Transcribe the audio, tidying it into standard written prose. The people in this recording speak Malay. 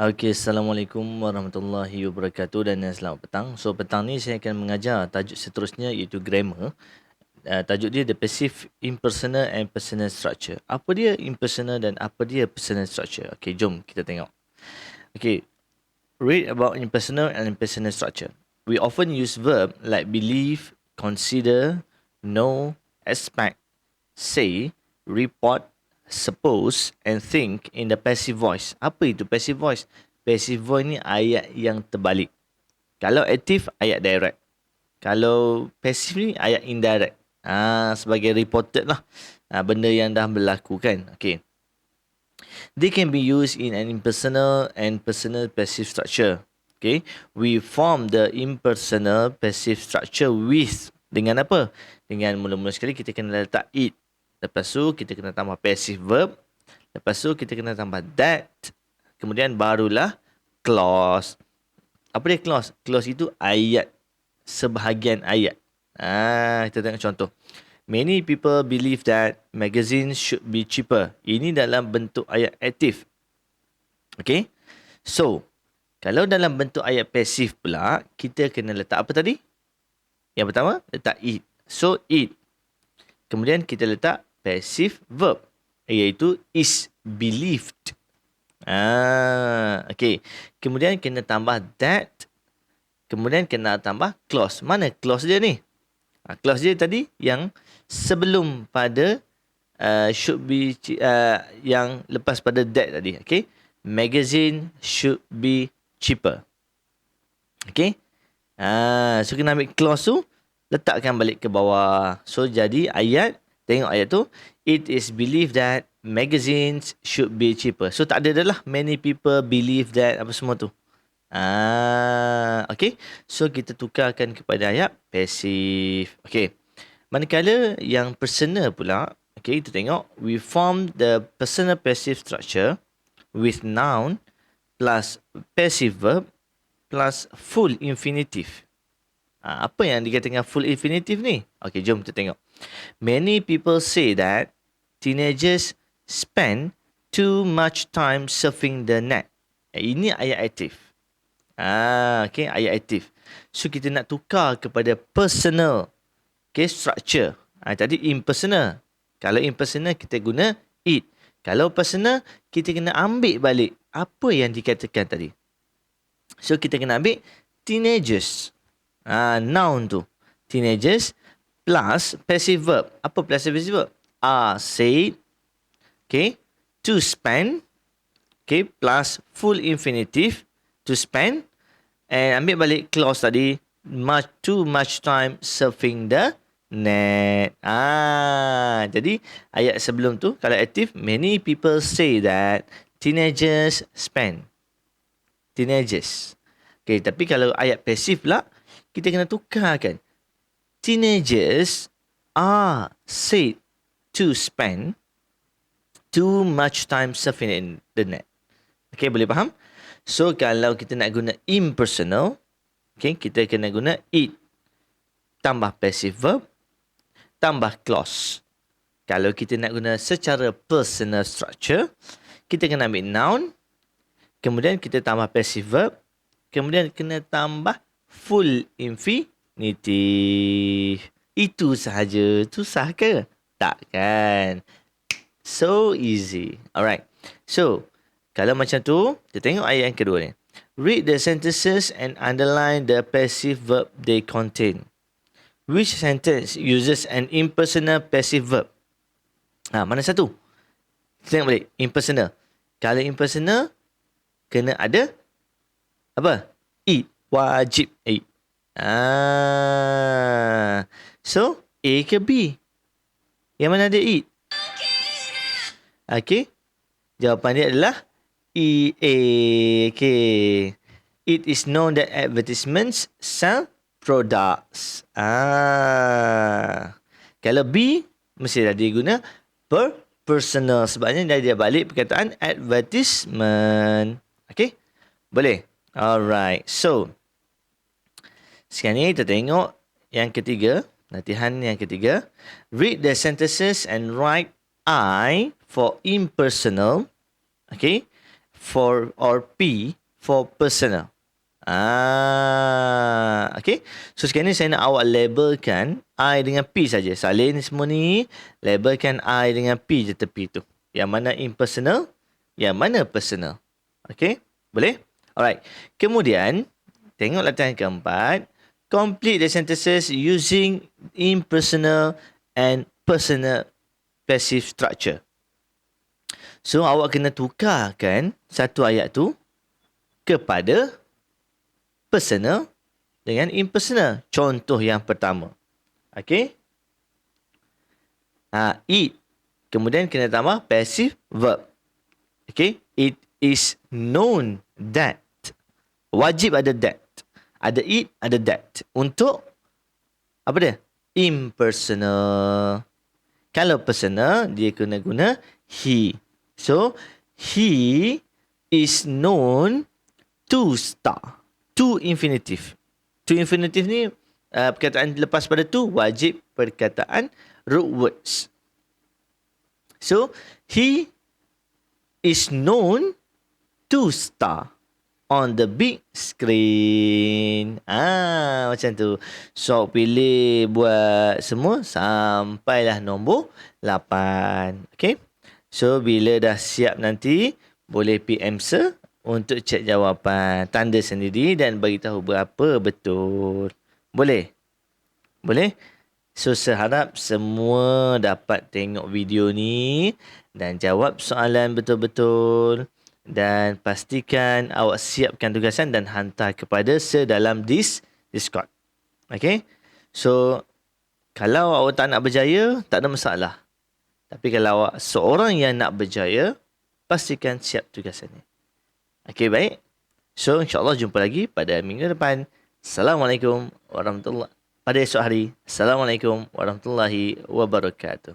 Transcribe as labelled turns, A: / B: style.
A: Okey, Assalamualaikum warahmatullahi wabarakatuh dan selamat petang. So, petang ni saya akan mengajar tajuk seterusnya iaitu grammar. Tajuk dia The Passive Impersonal and Personal Structure. Apa dia impersonal dan apa dia personal structure? Okey, jom kita tengok. Okey, read about impersonal and impersonal structure. We often use verb like believe, consider, know, expect, say, report, suppose and think in the passive voice. Apa itu passive voice? Passive voice ni ayat yang terbalik. Kalau active, ayat direct. Kalau passive ni, ayat indirect. Sebagai reported lah. Benda yang dah berlaku kan. Okay. They can be used in an impersonal and personal passive structure. Okay. We form the impersonal passive structure with, dengan apa? Dengan mula-mula sekali kita kena letak it. Lepas tu kita kena tambah passive verb. Lepas tu kita kena tambah that. Kemudian barulah clause. Apa dia clause? Clause itu ayat. Sebahagian ayat. Kita tengok contoh. Many people believe that magazines should be cheaper. Ini dalam bentuk ayat aktif. Okay. So, kalau dalam bentuk ayat pasif pula, kita kena letak apa tadi? Yang pertama, letak it. So, it. Kemudian kita letak passive verb, iaitu is believed. Okay. Kemudian kena tambah that. Kemudian kena tambah clause. Mana clause dia ni? Clause dia tadi yang sebelum pada should be, yang lepas pada that tadi. Okay. Magazine should be cheaper. Okay. So kena ambil clause tu, letakkan balik ke bawah. So jadi ayat, tengok ayat tu. It is believed that magazines should be cheaper. So tak ada dah lah. Many people believe that. Apa semua tu. Okay. So kita tukarkan kepada ayat passive. Okay. Manakala yang personal pula. Okay, kita tengok. We form the personal passive structure with noun plus passive verb plus full infinitive. Apa yang dikatakan full infinitive ni? Okay, jom kita tengok. Many people say that teenagers spend too much time surfing the net. Ini ayat aktif. Okay, ayat aktif. So, kita nak tukar kepada personal. Okay, structure. Tadi impersonal. Kalau impersonal, kita guna it. Kalau personal, kita kena ambil balik apa yang dikatakan tadi. So, kita kena ambil teenagers. Noun tu. Teenagers plus passive verb. Apa passive verb? Said. Okay. To spend. Okay. Plus full infinitive. To spend. And ambil balik clause tadi. Too much time surfing the net. Jadi ayat sebelum tu kalau aktif, many people say that teenagers spend. Teenagers. Okay, tapi kalau ayat pasif pula, kita kena tukarkan. Teenagers are said to spend too much time surfing in the net. Okay, boleh faham? So, kalau kita nak guna impersonal, okay, kita kena guna it. Tambah passive verb, tambah clause. Kalau kita nak guna secara personal structure, kita kena ambil noun, kemudian kita tambah passive verb, kemudian kena tambah full infinitive. Itu sahaja. Susah ke? Tak kan? So easy. Alright. So, kalau macam tu, kita tengok ayat yang kedua ni. Read the sentences and underline the passive verb they contain. Which sentence uses an impersonal passive verb? Mana satu? Kita tengok balik. Impersonal. Kalau impersonal, kena ada apa? It. Wajib it. So, A ke B? Yang mana ada it? Okay. Jawapan dia adalah E, A. Okay. It is known that advertisements sell products. Kalau B, mesti dah diguna personal. Sebabnya dia balik perkataan advertisement. Okay. Boleh? Alright. So, sekarang ni kita tengok yang ketiga. Latihan yang ketiga. Read the sentences and write I for impersonal. Okay. or P for personal. Okay. So sekarang ni saya nak awak labelkan I dengan P saja. Salin semua ni, labelkan I dengan P je tepi tu. Yang mana impersonal, yang mana personal. Okay. Boleh? Alright. Kemudian, tengok latihan keempat. Complete the sentences using impersonal and personal passive structure. So, awak kena tukarkan satu ayat tu kepada personal dengan impersonal. Contoh yang pertama. Okay. Eat. Kemudian kena tambah passive verb. Okay. It is known that. Wajib ada that. Ada it, ada that. Untuk apa dia? Impersonal. Kalau personal, dia kena guna he. So, he is known to star. To infinitive. To infinitive ni, perkataan lepas pada to, wajib perkataan root words. So, he is known to star on the big screen. Macam tu. So, pilih buat semua sampailah nombor 8. Okay. So, bila dah siap nanti, boleh PM Sir untuk cek jawapan. Tanda sendiri dan beritahu berapa betul. Boleh? Boleh? So, saya harap semua dapat tengok video ni dan jawab soalan betul-betul. Dan pastikan awak siapkan tugasan dan hantar kepada saya dalam Discord. Okay? So, kalau awak tak nak berjaya, tak ada masalah. Tapi kalau awak seorang yang nak berjaya, pastikan siap tugasan ni. Okay, baik. So, insyaAllah jumpa lagi pada minggu depan. Assalamualaikum warahmatullahi wabarakatuh. Pada esok hari. Assalamualaikum warahmatullahi wabarakatuh.